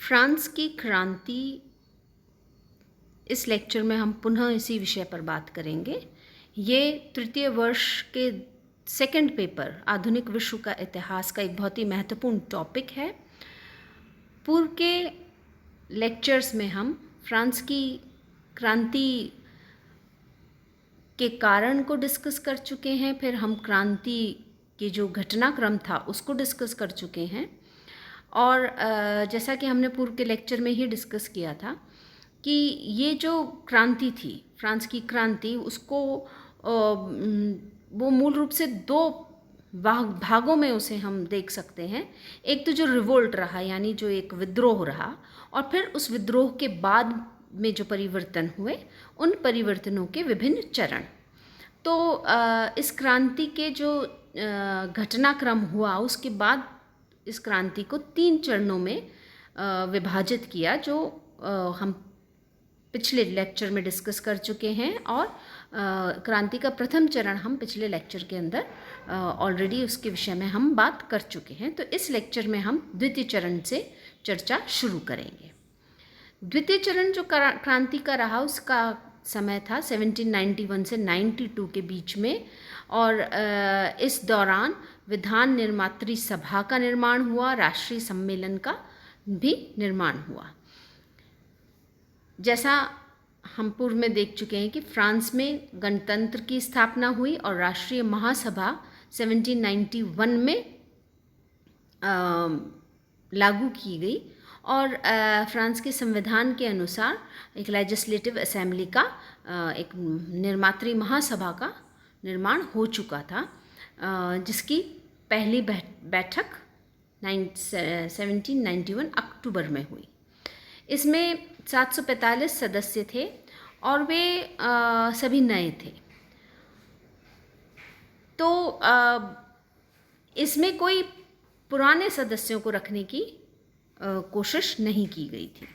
France की क्रांति। इस लेक्चर में हम पुनः इसी विषय पर बात करेंगे। ये तृतीय वर्ष के सेकंड पेपर आधुनिक विश्व का इतिहास का एक बहुत ही महत्वपूर्ण टॉपिक है। पूर्व के लेक्चर्स में हम फ्रांस की क्रांति के कारण को डिस्कस कर चुके हैं, फिर हम क्रांति के जो घटनाक्रम था उसको डिस्कस कर चुके हैं। और जैसा कि हमने पूर्व के लेक्चर में ही डिस्कस किया था कि ये जो क्रांति थी, फ्रांस की क्रांति, उसको वो मूल रूप से दो भागों में उसे हम देख सकते हैं। एक तो जो रिवोल्ट रहा, यानी जो एक विद्रोह रहा, और फिर उस विद्रोह के बाद में जो परिवर्तन हुए, उन परिवर्तनों के विभिन्न चरण। तो इस क्रांति के जो घटनाक्रम हुआ, उसके बाद इस क्रांति को 3 चरणों में विभाजित किया, जो हम पिछले लेक्चर में डिस्कस कर चुके हैं। और क्रांति का प्रथम चरण हम पिछले लेक्चर के अंदर ऑलरेडी उसके विषय में हम बात कर चुके हैं। तो इस लेक्चर में हम द्वितीय चरण से चर्चा शुरू करेंगे। द्वितीय चरण जो क्रांति का रहा, उसका समय था 1791 से 92 के बीच में। और इस दौरान विधान निर्मात्री सभा का निर्माण हुआ, राष्ट्रीय सम्मेलन का भी निर्माण हुआ। जैसा हम पूर्व में देख चुके हैं कि फ्रांस में गणतंत्र की स्थापना हुई और राष्ट्रीय महासभा 1791 में लागू की गई। और फ्रांस के संविधान के अनुसार एक लेजिस्लेटिव असेंबली का, एक निर्मात्री महासभा का निर्माण हो चुका था, जिसकी पहली बैठक 1791 अक्टूबर में हुई। इसमें 745 सदस्य थे और वे सभी नए थे। तो इसमें कोई पुराने सदस्यों को रखने की कोशिश नहीं की गई थी।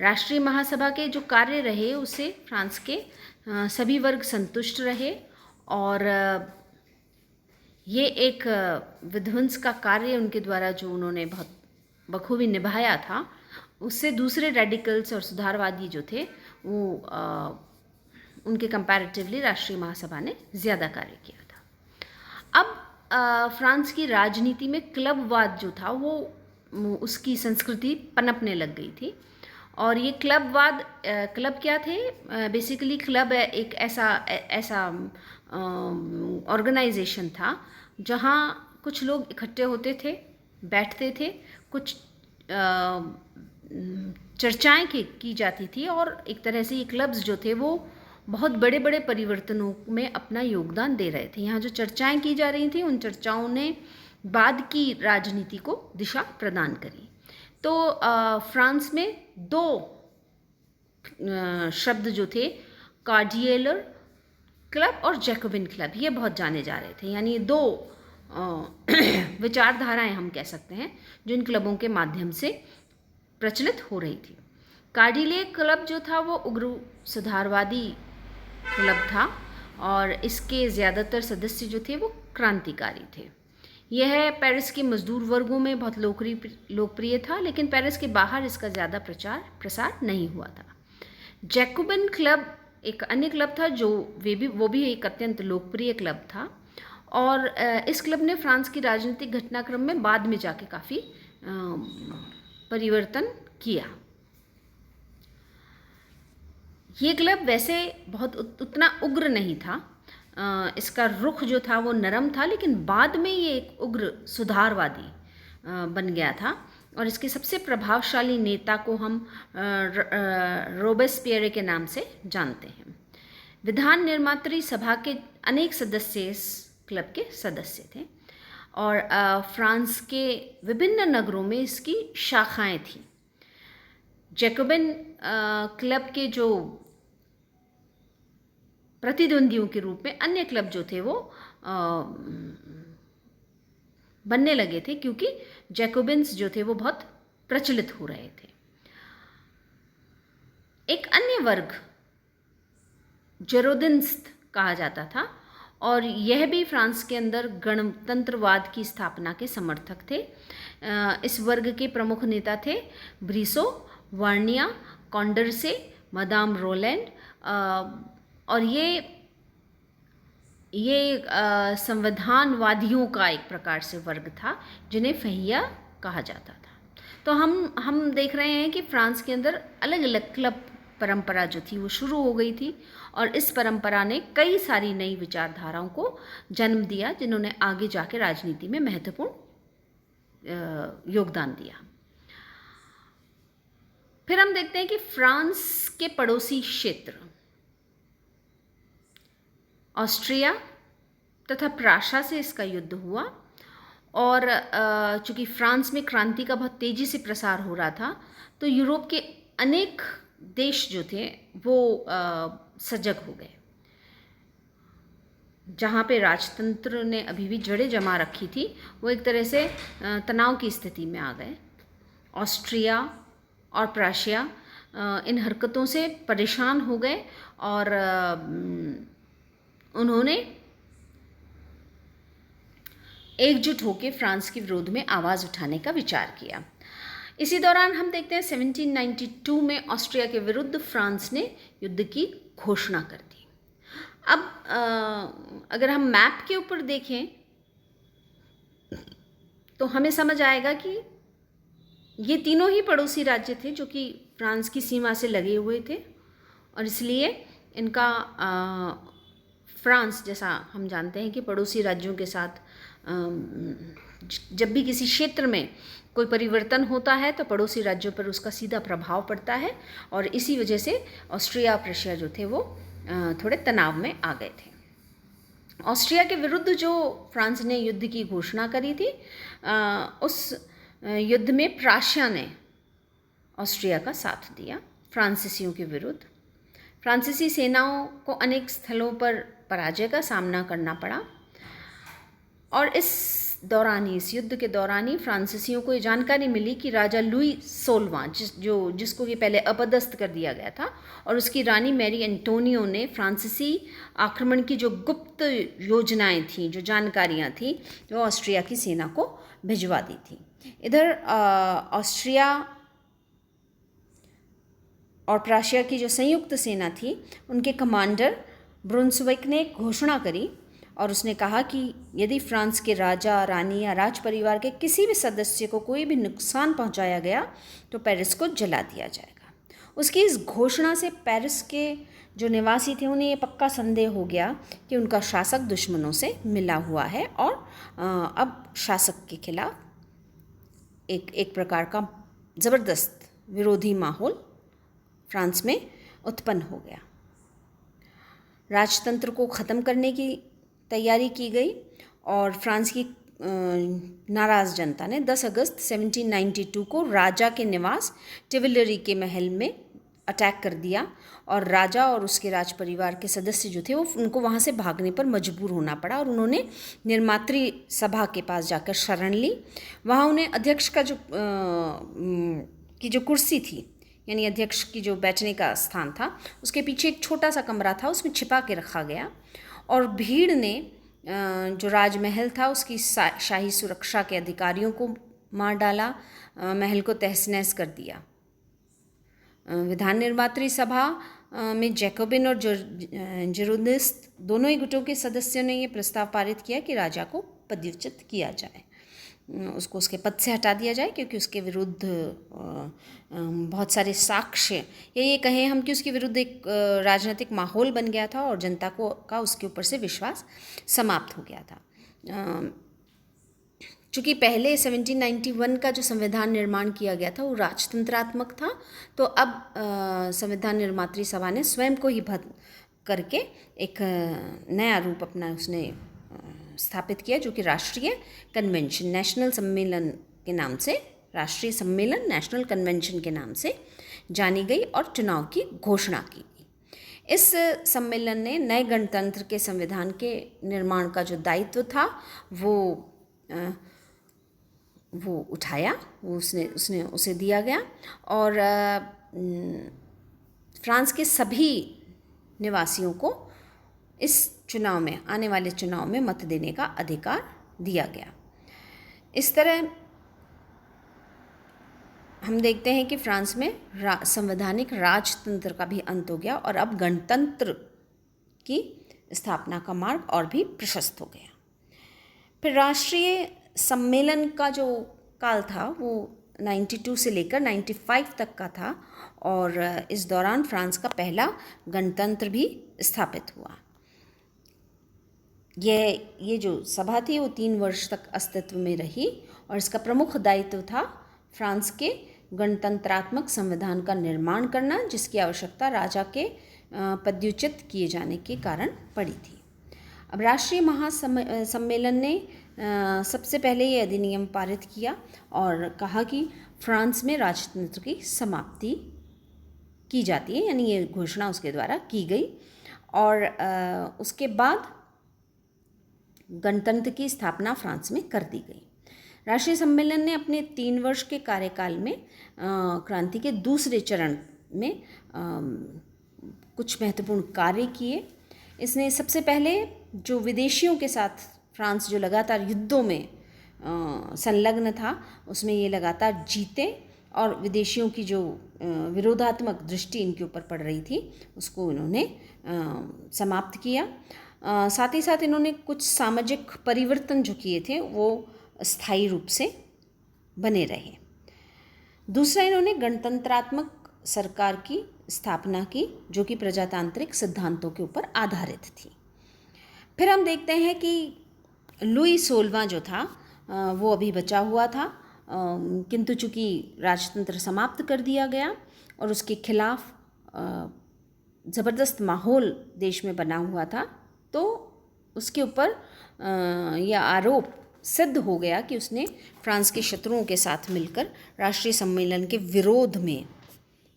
राष्ट्रीय महासभा के जो कार्य रहे, उससे फ्रांस के सभी वर्ग संतुष्ट रहे। और ये एक विध्वंस का कार्य उनके द्वारा जो उन्होंने बहुत बखूबी निभाया था, उससे दूसरे रेडिकल्स और सुधारवादी जो थे वो उनके कंपैरेटिवली राष्ट्रीय महासभा ने ज़्यादा कार्य किया था। अब फ्रांस की राजनीति में क्लबवाद जो था वो उसकी संस्कृति पनपने लग गई थी। और ये क्लबवाद, क्लब क्या थे? बेसिकली क्लब एक ऐसा ऑर्गेनाइजेशन था जहाँ कुछ लोग इकट्ठे होते थे, बैठते थे, कुछ चर्चाएं की जाती थी, और एक तरह से ये क्लब्स जो थे वो बहुत बड़े बड़े परिवर्तनों में अपना योगदान दे रहे थे। यहाँ जो चर्चाएं की जा रही थी, उन चर्चाओं ने बाद की राजनीति को दिशा प्रदान करी। तो फ्रांस में 2 शब्द जो थे, कार्डियलर क्लब और जैकोबिन क्लब, ये बहुत जाने जा रहे थे। यानी 2 विचारधाराएं हम कह सकते हैं जो इन क्लबों के माध्यम से प्रचलित हो रही थी। कार्डियलर क्लब जो था वो उग्र सुधारवादी क्लब था, और इसके ज़्यादातर सदस्य जो थे वो क्रांतिकारी थे। यह पेरिस के मजदूर वर्गों में बहुत लोकप्रिय था, लेकिन पेरिस के बाहर इसका ज़्यादा प्रचार प्रसार नहीं हुआ था। जैकोबिन क्लब एक अन्य क्लब था जो वो भी एक अत्यंत लोकप्रिय क्लब था। और इस क्लब ने फ्रांस की राजनीतिक घटनाक्रम में बाद में जाके काफ़ी परिवर्तन किया। ये क्लब वैसे बहुत उतना उग्र नहीं था, इसका रुख जो था वो नरम था, लेकिन बाद में ये एक उग्र सुधारवादी बन गया था। और इसके सबसे प्रभावशाली नेता को हम रोबेस्पियर के नाम से जानते हैं। विधान निर्मात्री सभा के अनेक सदस्य इस क्लब के सदस्य थे, और फ्रांस के विभिन्न नगरों में इसकी शाखाएं थीं। जैकोबिन क्लब के जो प्रतिद्वंदियों के रूप में अन्य क्लब जो थे वो बनने लगे थे, क्योंकि जैकोबिन्स जो थे वो बहुत प्रचलित हो रहे थे। एक अन्य वर्ग जेरोदिन्स कहा जाता था, और यह भी फ्रांस के अंदर गणतंत्रवाद की स्थापना के समर्थक थे। इस वर्ग के प्रमुख नेता थे ब्रीसो, वार्निया, कॉन्डरसे, मदाम रोलैंड, और ये संविधानवादियों का एक प्रकार से वर्ग था जिन्हें फहिया कहा जाता था। तो हम देख रहे हैं कि फ्रांस के अंदर अलग अलग क्लब परंपरा जो थी वो शुरू हो गई थी, और इस परंपरा ने कई सारी नई विचारधाराओं को जन्म दिया जिन्होंने आगे जाके राजनीति में महत्वपूर्ण योगदान दिया। फिर हम देखते हैं कि फ्रांस के पड़ोसी क्षेत्र ऑस्ट्रिया तथा प्राशा से इसका युद्ध हुआ, और चूँकि फ्रांस में क्रांति का बहुत तेज़ी से प्रसार हो रहा था, तो यूरोप के अनेक देश जो थे वो सजग हो गए। जहाँ पे राजतंत्र ने अभी भी जड़ें जमा रखी थी, वो एक तरह से तनाव की स्थिति में आ गए। ऑस्ट्रिया और प्राशिया इन हरकतों से परेशान हो गए, और उन्होंने एकजुट होकर फ्रांस के विरोध में आवाज़ उठाने का विचार किया। इसी दौरान हम देखते हैं 1792 में ऑस्ट्रिया के विरुद्ध फ्रांस ने युद्ध की घोषणा कर दी। अब अगर हम मैप के ऊपर देखें तो हमें समझ आएगा कि ये तीनों ही पड़ोसी राज्य थे जो कि फ्रांस की सीमा से लगे हुए थे, और इसलिए इनका फ्रांस, जैसा हम जानते हैं कि पड़ोसी राज्यों के साथ जब भी किसी क्षेत्र में कोई परिवर्तन होता है तो पड़ोसी राज्यों पर उसका सीधा प्रभाव पड़ता है, और इसी वजह से ऑस्ट्रिया प्रेशिया जो थे वो थोड़े तनाव में आ गए थे। ऑस्ट्रिया के विरुद्ध जो फ्रांस ने युद्ध की घोषणा करी थी, उस युद्ध में प्राशिया ने ऑस्ट्रिया का साथ दिया फ्रांसीसियों के विरुद्ध। फ्रांसीसी सेनाओं को अनेक स्थलों पर पराजय का सामना करना पड़ा, और इस युद्ध के दौरान ही फ्रांसीसियों को ये जानकारी मिली कि राजा लुई 16वां जिसको कि पहले अपदस्थ कर दिया गया था, और उसकी रानी मैरी एंटोनियो ने फ्रांसीसी आक्रमण की जो गुप्त योजनाएं थीं, जो जानकारियां थीं, वो ऑस्ट्रिया की सेना को भिजवा दी थी। इधर ऑस्ट्रिया और प्राशिया की जो संयुक्त सेना थी, उनके कमांडर ब्रुन्सविक ने घोषणा करी, और उसने कहा कि यदि फ्रांस के राजा, रानी या राज परिवार के किसी भी सदस्य को कोई भी नुकसान पहुंचाया गया तो पेरिस को जला दिया जाएगा। उसकी इस घोषणा से पेरिस के जो निवासी थे उन्हें ये पक्का संदेह हो गया कि उनका शासक दुश्मनों से मिला हुआ है, और अब शासक के खिलाफ एक प्रकार का ज़बरदस्त विरोधी माहौल फ्रांस में उत्पन्न हो गया। राजतंत्र को ख़त्म करने की तैयारी की गई, और फ्रांस की नाराज़ जनता ने 10 अगस्त 1792 को राजा के निवास टिविलरी के महल में अटैक कर दिया, और राजा और उसके राज परिवार के सदस्य जो थे वो उनको वहाँ से भागने पर मजबूर होना पड़ा, और उन्होंने निर्मात्री सभा के पास जाकर शरण ली। वहाँ उन्हें अध्यक्ष का जो कुर्सी थी, यानी अध्यक्ष की जो बैठने का स्थान था, उसके पीछे एक छोटा सा कमरा था, उसमें छिपा के रखा गया, और भीड़ ने जो राजमहल था उसकी शाही सुरक्षा के अधिकारियों को मार डाला, महल को तहस नहस कर दिया। विधान निर्मात्री सभा में जैकोबिन और जेरोनिस्ट दोनों ही गुटों के सदस्यों ने ये प्रस्ताव पारित किया कि राजा को पदच्युत किया जाए, उसको उसके पद से हटा दिया जाए, क्योंकि उसके विरुद्ध बहुत सारे साक्ष्य, या ये कहें हम कि उसके विरुद्ध एक राजनीतिक माहौल बन गया था, और जनता का उसके ऊपर से विश्वास समाप्त हो गया था। चूँकि पहले 1791 का जो संविधान निर्माण किया गया था वो राजतंत्रात्मक था, तो अब संविधान निर्मात्री सभा ने स्वयं को ही भद्द करके एक नया रूप अपना उसने स्थापित किया, जो कि राष्ट्रीय कन्वेंशन, नेशनल सम्मेलन के नाम से, राष्ट्रीय सम्मेलन नेशनल कन्वेंशन के नाम से जानी गई, और चुनाव की घोषणा की गई। इस सम्मेलन ने नए गणतंत्र के संविधान के निर्माण का जो दायित्व था वो उठाया, उसे दिया गया, और फ्रांस के सभी निवासियों को इस चुनाव में, आने वाले चुनाव में मत देने का अधिकार दिया गया। इस तरह हम देखते हैं कि फ्रांस में संवैधानिक राजतंत्र का भी अंत हो गया और अब गणतंत्र की स्थापना का मार्ग और भी प्रशस्त हो गया। फिर राष्ट्रीय सम्मेलन का जो काल था वो 92 से लेकर 95 तक का था और इस दौरान फ्रांस का पहला गणतंत्र भी स्थापित हुआ। ये जो सभा थी वो 3 वर्ष तक अस्तित्व में रही और इसका प्रमुख दायित्व था फ्रांस के गणतंत्रात्मक संविधान का निर्माण करना, जिसकी आवश्यकता राजा के पदच्युत किए जाने के कारण पड़ी थी। अब राष्ट्रीय महासम्मेलन ने सबसे पहले ये अधिनियम पारित किया और कहा कि फ्रांस में राजतंत्र की समाप्ति की जाती है, यानी ये घोषणा उसके द्वारा की गई और उसके बाद गणतंत्र की स्थापना फ्रांस में कर दी गई। राष्ट्रीय सम्मेलन ने अपने 3 वर्ष के कार्यकाल में क्रांति के दूसरे चरण में कुछ महत्वपूर्ण कार्य किए। इसने सबसे पहले जो विदेशियों के साथ फ्रांस जो लगातार युद्धों में संलग्न था उसमें ये लगातार जीते और विदेशियों की जो विरोधात्मक दृष्टि इनके ऊपर पड़ रही थी उसको इन्होंने समाप्त किया। साथ ही साथ इन्होंने कुछ सामाजिक परिवर्तन जो किए थे वो स्थायी रूप से बने रहे। दूसरा, इन्होंने गणतंत्रात्मक सरकार की स्थापना की जो कि प्रजातांत्रिक सिद्धांतों के ऊपर आधारित थी। फिर हम देखते हैं कि लुई 16वां जो था वो अभी बचा हुआ था, किंतु चूँकि राजतंत्र समाप्त कर दिया गया और उसके खिलाफ ज़बरदस्त माहौल देश में बना हुआ था, तो उसके ऊपर यह आरोप सिद्ध हो गया कि उसने फ्रांस के शत्रुओं के साथ मिलकर राष्ट्रीय सम्मेलन के विरोध में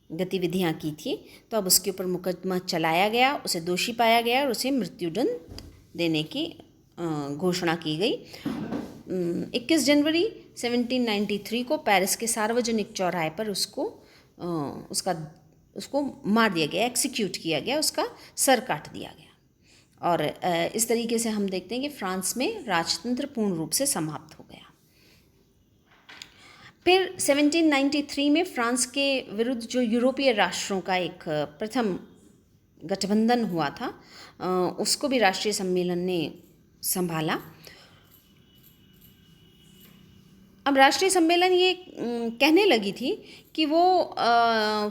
गतिविधियां की थी। तो अब उसके ऊपर मुकदमा चलाया गया, उसे दोषी पाया गया और उसे मृत्युदंड देने की घोषणा की गई। 21 जनवरी 1793 को पेरिस के सार्वजनिक चौराहे पर उसको मार दिया गया, एक्सिक्यूट किया गया, उसका सर काट दिया गया। और इस तरीके से हम देखते हैं कि फ्रांस में राजतंत्र पूर्ण रूप से समाप्त हो गया। फिर 1793 में फ्रांस के विरुद्ध जो यूरोपीय राष्ट्रों का एक प्रथम गठबंधन हुआ था उसको भी राष्ट्रीय सम्मेलन ने संभाला। अब राष्ट्रीय सम्मेलन ये कहने लगी थी कि वो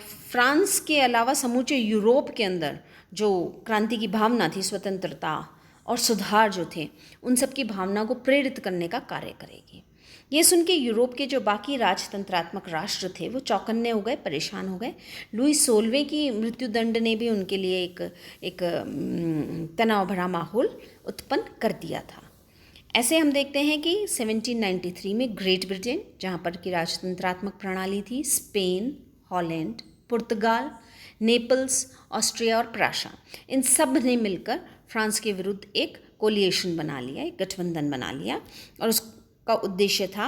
फ्रांस के अलावा समूचे यूरोप के अंदर जो क्रांति की भावना थी, स्वतंत्रता और सुधार जो थे, उन सब की भावना को प्रेरित करने का कार्य करेगी। ये सुन के यूरोप के जो बाकी राजतंत्रात्मक राष्ट्र थे वो चौकन्ने हो गए, परेशान हो गए। लुई 16वें की मृत्युदंड ने भी उनके लिए एक तनाव भरा माहौल उत्पन्न कर दिया था। ऐसे हम देखते हैं कि 1793 में ग्रेट ब्रिटेन, जहाँ पर की राजतंत्रात्मक प्रणाली थी, स्पेन, हॉलैंड, पुर्तगाल, नेपल्स, ऑस्ट्रिया और प्राशा, इन सब ने मिलकर फ्रांस के विरुद्ध एक कोलिएशन बना लिया, एक गठबंधन बना लिया और उसका उद्देश्य था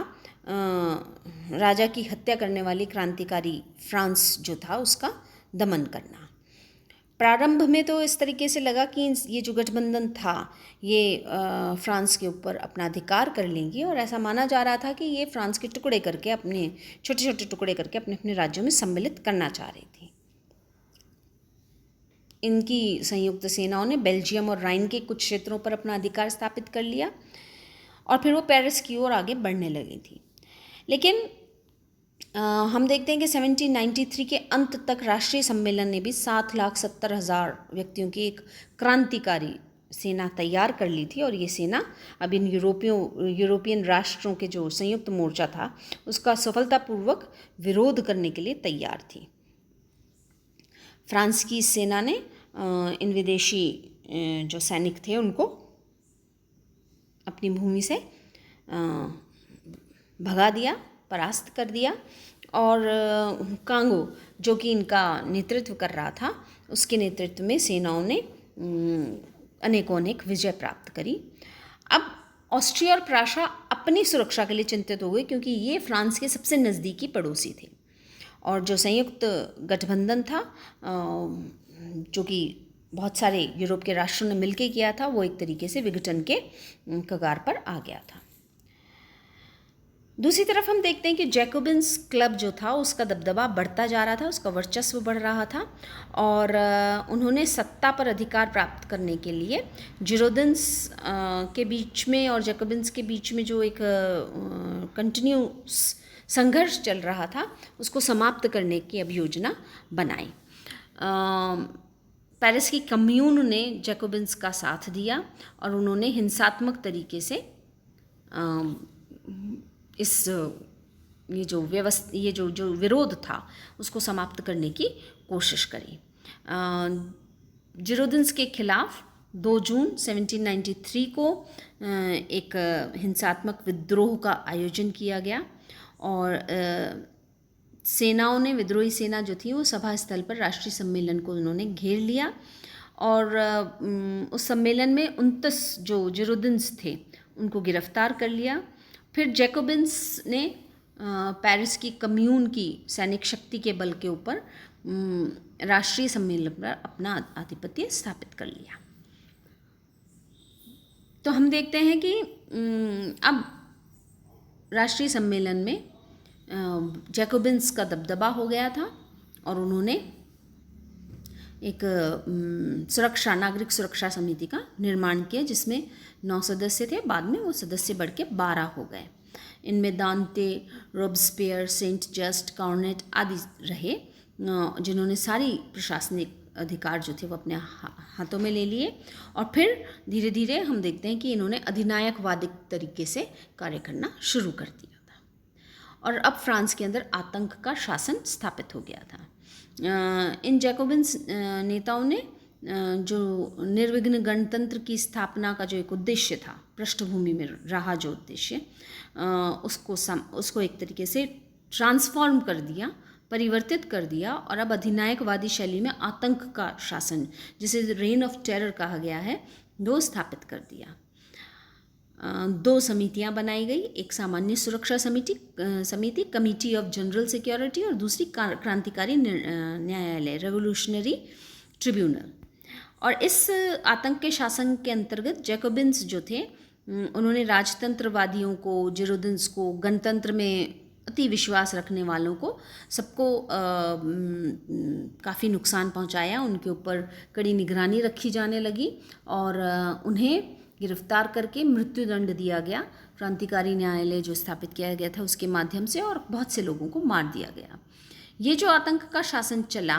राजा की हत्या करने वाली क्रांतिकारी फ्रांस जो था उसका दमन करना। प्रारंभ में तो इस तरीके से लगा कि ये जो गठबंधन था ये फ्रांस के ऊपर अपना अधिकार कर लेंगे और ऐसा माना जा रहा था कि ये फ्रांस के टुकड़े करके, अपने छोटे छोटे टुकड़े करके अपने अपने राज्यों में सम्मिलित करना चाह रही थी। इनकी संयुक्त सेनाओं ने बेल्जियम और राइन के कुछ क्षेत्रों पर अपना अधिकार स्थापित कर लिया और फिर वो पेरिस की ओर आगे बढ़ने लगी थी। लेकिन हम देखते हैं कि 1793 के अंत तक राष्ट्रीय सम्मेलन ने भी 7,70,000 व्यक्तियों की एक क्रांतिकारी सेना तैयार कर ली थी और ये सेना अब इन यूरोपियन राष्ट्रों के जो संयुक्त मोर्चा था उसका सफलतापूर्वक विरोध करने के लिए तैयार थी। फ्रांस की सेना ने इन विदेशी जो सैनिक थे उनको अपनी भूमि से भगा दिया, परास्त कर दिया और कांगो जो कि इनका नेतृत्व कर रहा था उसके नेतृत्व में सेनाओं ने अनेक विजय प्राप्त करी। अब ऑस्ट्रिया और प्राशा अपनी सुरक्षा के लिए चिंतित हो गए क्योंकि ये फ्रांस के सबसे नज़दीकी पड़ोसी थे और जो संयुक्त गठबंधन था जो कि बहुत सारे यूरोप के राष्ट्रों ने मिलकर किया था वो एक तरीके से विघटन के कगार पर आ गया था। दूसरी तरफ हम देखते हैं कि जैकोबिन्स क्लब जो था उसका दबदबा बढ़ता जा रहा था, उसका वर्चस्व बढ़ रहा था और उन्होंने सत्ता पर अधिकार प्राप्त करने के लिए जिरोदिन्स के बीच में और जैकोबिन्स के बीच में जो एक कंटिन्यूस संघर्ष चल रहा था उसको समाप्त करने की अब योजना बनाई। पेरिस की कम्यून ने जैकोबिन्स का साथ दिया और उन्होंने हिंसात्मक तरीके से ये जो विरोध था उसको समाप्त करने की कोशिश करी। जिरोदिन्स के खिलाफ 2 जून 1793 को एक हिंसात्मक विद्रोह का आयोजन किया गया और सेनाओं ने, विद्रोही सेना जो थी वो सभा स्थल पर राष्ट्रीय सम्मेलन को उन्होंने घेर लिया और उस सम्मेलन में 29 जो जिरोदिन्स थे उनको गिरफ्तार कर लिया। फिर जैकोबिन्स ने पेरिस की कम्यून की सैनिक शक्ति के बल के ऊपर राष्ट्रीय सम्मेलन पर अपना आधिपत्य स्थापित कर लिया। तो हम देखते हैं कि अब राष्ट्रीय सम्मेलन में जैकोबिन्स का दबदबा हो गया था और उन्होंने एक नागरिक सुरक्षा समिति का निर्माण किया जिसमें 9 सदस्य थे। बाद में वो सदस्य बढ़ के 12 हो गए। इनमें दांते, रोबस्पियर, सेंट जस्ट, कॉर्नेट आदि रहे जिन्होंने सारी प्रशासनिक अधिकार जो थे वो अपने हाथों में ले लिए और फिर धीरे धीरे हम देखते हैं कि इन्होंने अधिनायकवादी तरीके से कार्य करना शुरू कर दिया था और अब फ्रांस के अंदर आतंक का शासन स्थापित हो गया था। इन जैकोबिन्स नेताओं ने जो निर्विघ्न गणतंत्र की स्थापना का जो एक उद्देश्य था, पृष्ठभूमि में रहा जो उद्देश्य, उसको एक तरीके से ट्रांसफॉर्म कर दिया, परिवर्तित कर दिया और अब अधिनायकवादी शैली में आतंक का शासन, जिसे रेन ऑफ टेरर कहा गया है, वो स्थापित कर दिया। 2 समितियां बनाई गई, एक सामान्य सुरक्षा समिति कमिटी ऑफ जनरल सिक्योरिटी और दूसरी क्रांतिकारी न्यायालय रेवोल्यूशनरी ट्रिब्यूनल। और इस आतंक के शासन के अंतर्गत जैकोबिन्स जो थे उन्होंने राजतंत्रवादियों को, जिरोदिन्स को, गणतंत्र में अति विश्वास रखने वालों को, सबको काफ़ी नुकसान पहुंचाया। उनके ऊपर कड़ी निगरानी रखी जाने लगी और उन्हें गिरफ्तार करके मृत्युदंड दिया गया। क्रांतिकारी न्यायालय जो स्थापित किया गया था उसके माध्यम से और बहुत से लोगों को मार दिया गया। ये जो आतंक का शासन चला,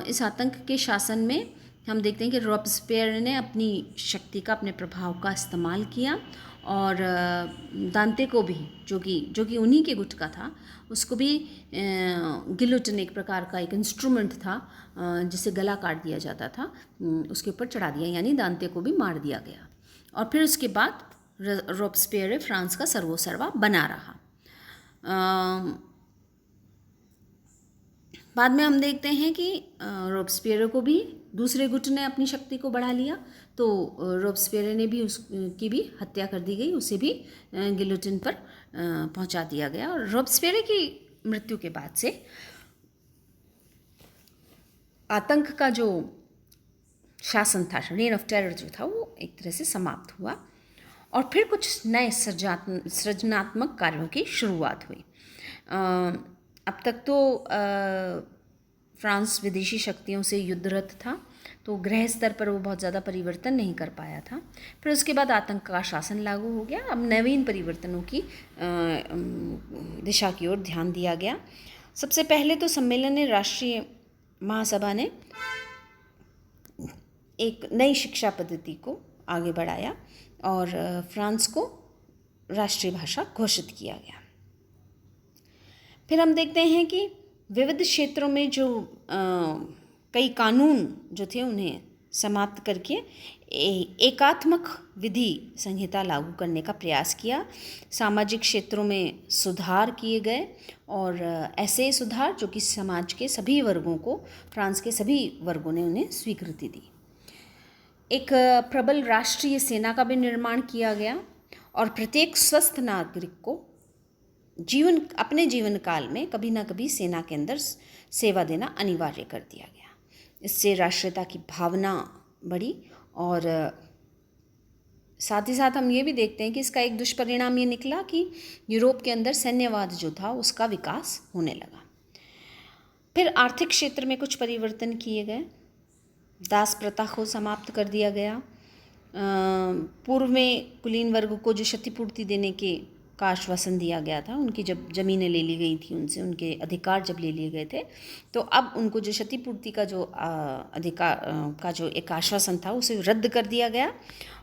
इस आतंक के शासन में हम देखते हैं कि रॉबस्पियर ने अपनी शक्ति का, अपने प्रभाव का इस्तेमाल किया और दांते को भी, जो कि उन्हीं के गुट का था, उसको भी गिलोटिन एक प्रकार का एक इंस्ट्रूमेंट था जिसे गला काट दिया जाता था, उसके ऊपर चढ़ा दिया, यानी दांते को भी मार दिया गया। और फिर उसके बाद रॉबस्पियर फ्रांस का सर्वोसर्वा बना रहा। बाद में हम देखते हैं कि रॉबस्पियर को भी दूसरे गुट ने अपनी शक्ति को बढ़ा लिया, तो रॉबस्पियर ने भी उसकी भी हत्या कर दी गई, उसे भी गिलोटिन पर पहुंचा दिया गया। और रॉबस्पियर की मृत्यु के बाद से आतंक का जो शासन था, रेन ऑफ टेरर जो था, वो एक तरह से समाप्त हुआ और फिर कुछ नए सृजनात्मक कार्यों की शुरुआत हुई। अब तक तो फ्रांस विदेशी शक्तियों से युद्धरत था, तो गृह स्तर पर वो बहुत ज़्यादा परिवर्तन नहीं कर पाया था। फिर उसके बाद आतंक का शासन लागू हो गया। अब नवीन परिवर्तनों की दिशा की ओर ध्यान दिया गया। सबसे पहले तो सम्मेलन ने, राष्ट्रीय महासभा ने एक नई शिक्षा पद्धति को आगे बढ़ाया और फ्रांस को राष्ट्रीय भाषा घोषित किया गया। फिर हम देखते हैं कि विविध क्षेत्रों में जो कई कानून जो थे उन्हें समाप्त करके एकात्मक विधि संहिता लागू करने का प्रयास किया। सामाजिक क्षेत्रों में सुधार किए गए और ऐसे सुधार जो कि समाज के सभी वर्गों को, फ्रांस के सभी वर्गों ने उन्हें स्वीकृति दी। एक प्रबल राष्ट्रीय सेना का भी निर्माण किया गया और प्रत्येक स्वस्थ नागरिक को अपने जीवन काल में कभी ना कभी सेना के अंदर सेवा देना अनिवार्य कर दिया गया। इससे राष्ट्रीयता की भावना बढ़ी और साथ ही साथ हम ये भी देखते हैं कि इसका एक दुष्परिणाम ये निकला कि यूरोप के अंदर सैन्यवाद जो था उसका विकास होने लगा। फिर आर्थिक क्षेत्र में कुछ परिवर्तन किए गए। दास प्रथा को समाप्त कर दिया गया। पूर्व में कुलीन वर्ग को जो क्षतिपूर्ति देने के का आश्वासन दिया गया था, उनकी जब ज़मीनें ले ली गई थी उनसे, उनके अधिकार जब ले लिए गए थे, तो अब उनको जो क्षतिपूर्ति का जो अधिकार का जो एक आश्वासन था उसे रद्द कर दिया गया।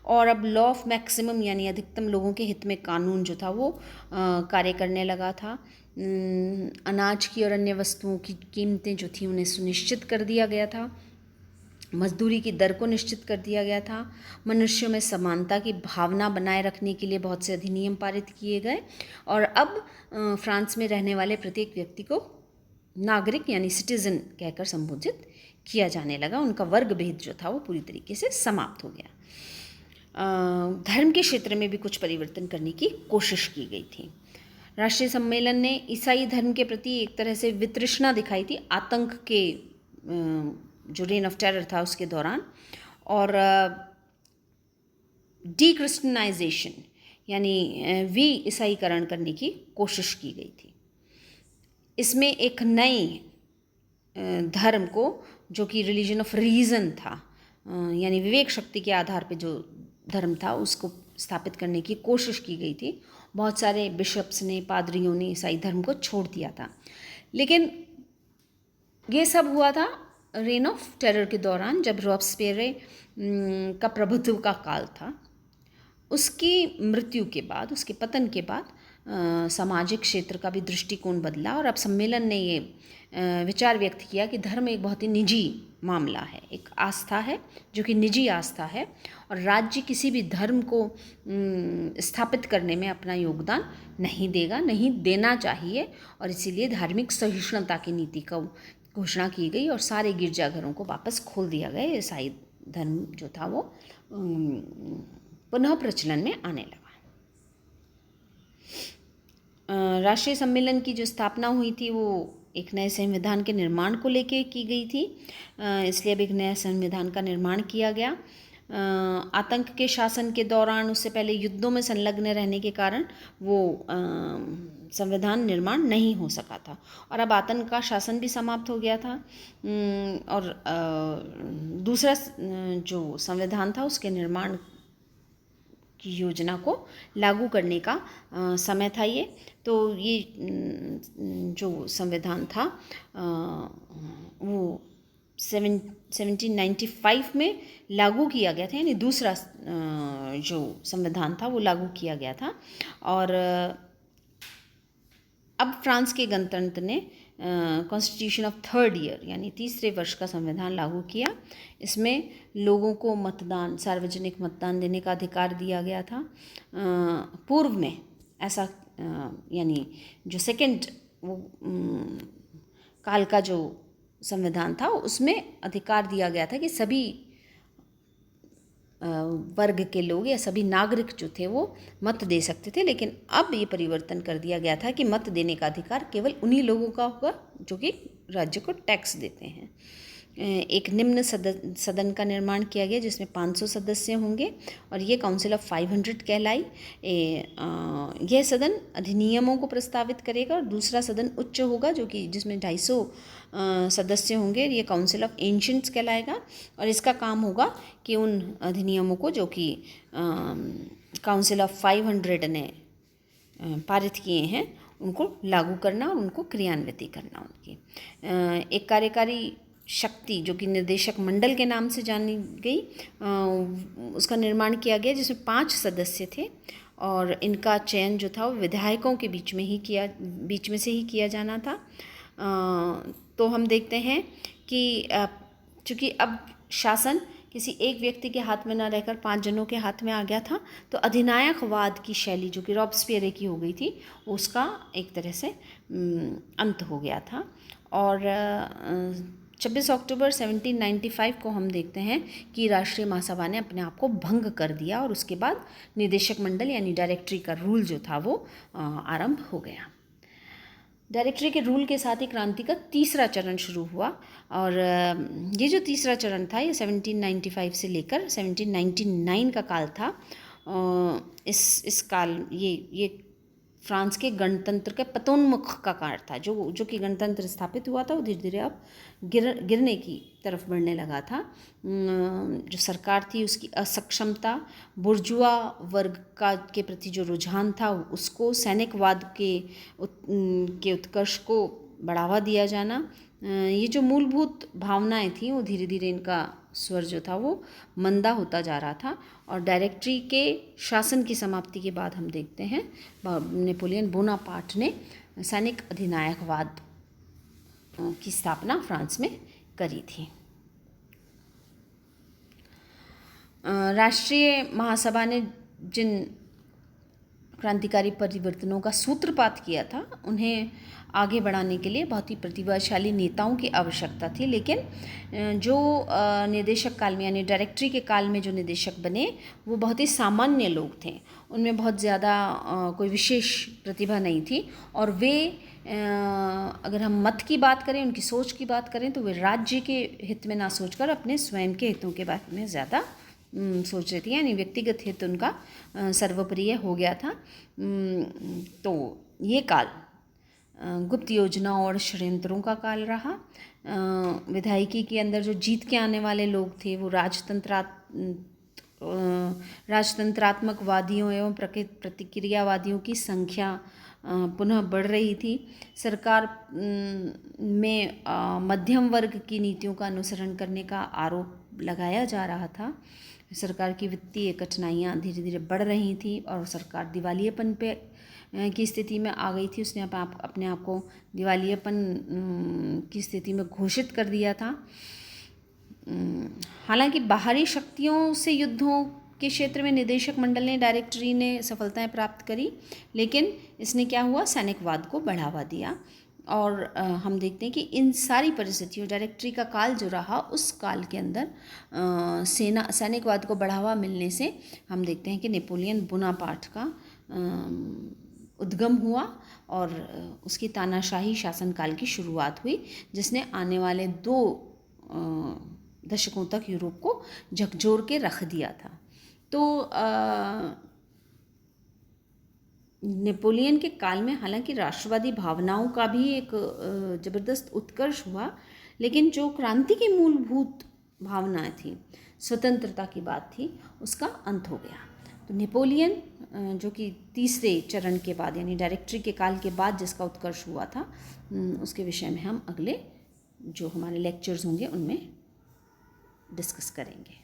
और अब लॉ ऑफ मैक्सिमम यानी अधिकतम लोगों के हित में कानून जो था वो कार्य करने लगा था। अनाज की और अन्य वस्तुओं की कीमतें जो थी उन्हें सुनिश्चित कर दिया गया था। मजदूरी की दर को निश्चित कर दिया गया था। मनुष्यों में समानता की भावना बनाए रखने के लिए बहुत से अधिनियम पारित किए गए। और अब फ्रांस में रहने वाले प्रत्येक व्यक्ति को नागरिक यानी सिटीज़न कहकर संबोधित किया जाने लगा। उनका वर्ग भेद जो था वो पूरी तरीके से समाप्त हो गया। धर्म के क्षेत्र में भी कुछ परिवर्तन करने की कोशिश की गई थी। राष्ट्रीय सम्मेलन ने ईसाई धर्म के प्रति एक तरह से वितृष्णा दिखाई थी आतंक के जो रेन ऑफ टेरर था उसके दौरान। और डी क्रिश्चियनाइजेशन यानी वी ईसाईकरण करने की कोशिश की गई थी। इसमें एक नए धर्म को जो कि रिलीजन ऑफ रीज़न था यानी विवेक शक्ति के आधार पे जो धर्म था उसको स्थापित करने की कोशिश की गई थी। बहुत सारे बिशप्स ने, पादरियों ने ईसाई धर्म को छोड़ दिया था। लेकिन ये सब हुआ था रेन ऑफ टेरर के दौरान, जब रॉबस्पियर का प्रभुत्व का काल था। उसकी मृत्यु के बाद, उसके पतन के बाद सामाजिक क्षेत्र का भी दृष्टिकोण बदला और अब सम्मेलन ने ये विचार व्यक्त किया कि धर्म एक बहुत ही निजी मामला है, एक आस्था है जो कि निजी आस्था है और राज्य किसी भी धर्म को स्थापित करने में अपना योगदान नहीं देगा, नहीं देना चाहिए। और इसीलिए धार्मिक सहिष्णुता की नीति का घोषणा की गई और सारे गिरजाघरों को वापस खोल दिया गया। ईसाई धर्म जो था वो पुनः प्रचलन में आने लगा। राष्ट्रीय सम्मेलन की जो स्थापना हुई थी वो एक नए संविधान के निर्माण को लेकर की गई थी, इसलिए अब एक नया संविधान का निर्माण किया गया। आतंक के शासन के दौरान, उससे पहले युद्धों में संलग्न रहने के कारण वो संविधान निर्माण नहीं हो सका था और अब आतंक का शासन भी समाप्त हो गया था। और दूसरा जो संविधान था उसके निर्माण की योजना को लागू करने का समय था ये। तो ये जो संविधान था वो 1795 में लागू किया गया था, यानी दूसरा जो संविधान था वो लागू किया गया था। और अब फ्रांस के गणतंत्र ने कॉन्स्टिट्यूशन ऑफ थर्ड ईयर यानी तीसरे वर्ष का संविधान लागू किया। इसमें लोगों को मतदान, सार्वजनिक मतदान देने का अधिकार दिया गया था। पूर्व में ऐसा यानी जो सेकंड वो काल का जो संविधान था उसमें अधिकार दिया गया था कि सभी वर्ग के लोग या सभी नागरिक जो थे वो मत दे सकते थे। लेकिन अब ये परिवर्तन कर दिया गया था कि मत देने का अधिकार केवल उन्हीं लोगों का होगा जो कि राज्य को टैक्स देते हैं। एक निम्न सदन का निर्माण किया गया जिसमें 500 सदस्य होंगे और ये काउंसिल ऑफ 500 कहलाई। यह सदन अधिनियमों को प्रस्तावित करेगा और दूसरा सदन उच्च होगा जो कि जिसमें 250 सदस्य होंगे। ये काउंसिल ऑफ एंशिएंट्स कहलाएगा और इसका काम होगा कि उन अधिनियमों को जो कि काउंसिल ऑफ 500 ने पारित किए हैं उनको लागू करना और उनको क्रियान्वित करना। उनकी एक कार्यकारी शक्ति जो कि निर्देशक मंडल के नाम से जानी गई, उसका निर्माण किया गया जिसमें 5 सदस्य थे और इनका चयन जो था वो विधायकों के बीच में से ही किया जाना था। तो हम देखते हैं कि चूँकि अब शासन किसी एक व्यक्ति के हाथ में न रहकर 5 जनों के हाथ में आ गया था, तो अधिनायकवाद की शैली जो कि रॉबस्पियर की हो गई थी उसका एक तरह से अंत हो गया था। और 26 अक्टूबर 1795 को हम देखते हैं कि राष्ट्रीय महासभा ने अपने आप को भंग कर दिया और उसके बाद निदेशक मंडल यानी डायरेक्टरी का रूल जो था वो आरंभ हो गया। डायरेक्टरी के रूल के साथ ही क्रांति का तीसरा चरण शुरू हुआ और ये जो तीसरा चरण था ये 1795 से लेकर 1799 का काल था इस काल ये फ्रांस के गणतंत्र के पतोन्मुख का काल था। जो कि गणतंत्र स्थापित हुआ था वो धीरे धीरे अब गिरने की तरफ बढ़ने लगा था। जो सरकार थी उसकी असक्षमता, बुर्जुआ वर्ग के प्रति जो रुझान था उसको, सैनिकवाद के उत्कर्ष को बढ़ावा दिया जाना, ये जो मूलभूत भावनाएं थी वो धीरे धीरे इनका स्वर जो था वो मंदा होता जा रहा था। और डायरेक्टरी के शासन की समाप्ति के बाद हम देखते हैं नेपोलियन बोनापार्ट ने सैनिक अधिनायकवाद की स्थापना फ्रांस में करी थी। राष्ट्रीय महासभा ने जिन क्रांतिकारी परिवर्तनों का सूत्रपात किया था उन्हें आगे बढ़ाने के लिए बहुत ही प्रतिभाशाली नेताओं की आवश्यकता थी। लेकिन जो निदेशक काल में यानी डायरेक्टरी के काल में जो निदेशक बने वो बहुत ही सामान्य लोग थे, उनमें बहुत ज़्यादा कोई विशेष प्रतिभा नहीं थी। और वे अगर हम मत की बात करें, उनकी सोच की बात करें, तो वे राज्य के हित में ना सोचकर अपने स्वयं के हितों के बारे में ज़्यादा सोच रही थी, यानी व्यक्तिगत हित उनका सर्वप्रिय हो गया था। तो ये काल गुप्त योजनाओं और षड्यंत्रों का काल रहा। विधायिकी के अंदर जो जीत के आने वाले लोग थे वो राजतंत्रात्मक वादियों एवं प्रतिक्रियावादियों की संख्या पुनः बढ़ रही थी। सरकार में मध्यम वर्ग की नीतियों का अनुसरण करने का आरोप लगाया जा रहा था। सरकार की वित्तीय कठिनाइयाँ धीरे धीरे बढ़ रही थी और सरकार दिवालियेपन की स्थिति में आ गई थी। उसने अपने आप को दिवालियेपन की स्थिति में घोषित कर दिया था। हालांकि बाहरी शक्तियों से युद्धों के क्षेत्र में निदेशक मंडल ने, डायरेक्टरी ने सफलताएं प्राप्त करी, लेकिन इसने क्या हुआ, सैनिकवाद को बढ़ावा दिया। और हम देखते हैं कि इन सारी परिस्थितियों, डायरेक्टरी का काल जो रहा उस काल के अंदर सैनिकवाद को बढ़ावा मिलने से हम देखते हैं कि नेपोलियन बोनापार्ट का उद्गम हुआ और उसकी तानाशाही शासनकाल की शुरुआत हुई, जिसने आने वाले 2 दशकों तक यूरोप को झकझोर के रख दिया था। तो नेपोलियन के काल में हालांकि राष्ट्रवादी भावनाओं का भी एक ज़बरदस्त उत्कर्ष हुआ, लेकिन जो क्रांति की मूलभूत भावनाएं थी, स्वतंत्रता की बात थी, उसका अंत हो गया। तो नेपोलियन जो कि तीसरे चरण के बाद यानी डायरेक्टरी के काल के बाद जिसका उत्कर्ष हुआ था, उसके विषय में हम अगले जो हमारे लेक्चर्स होंगे उनमें डिस्कस करेंगे।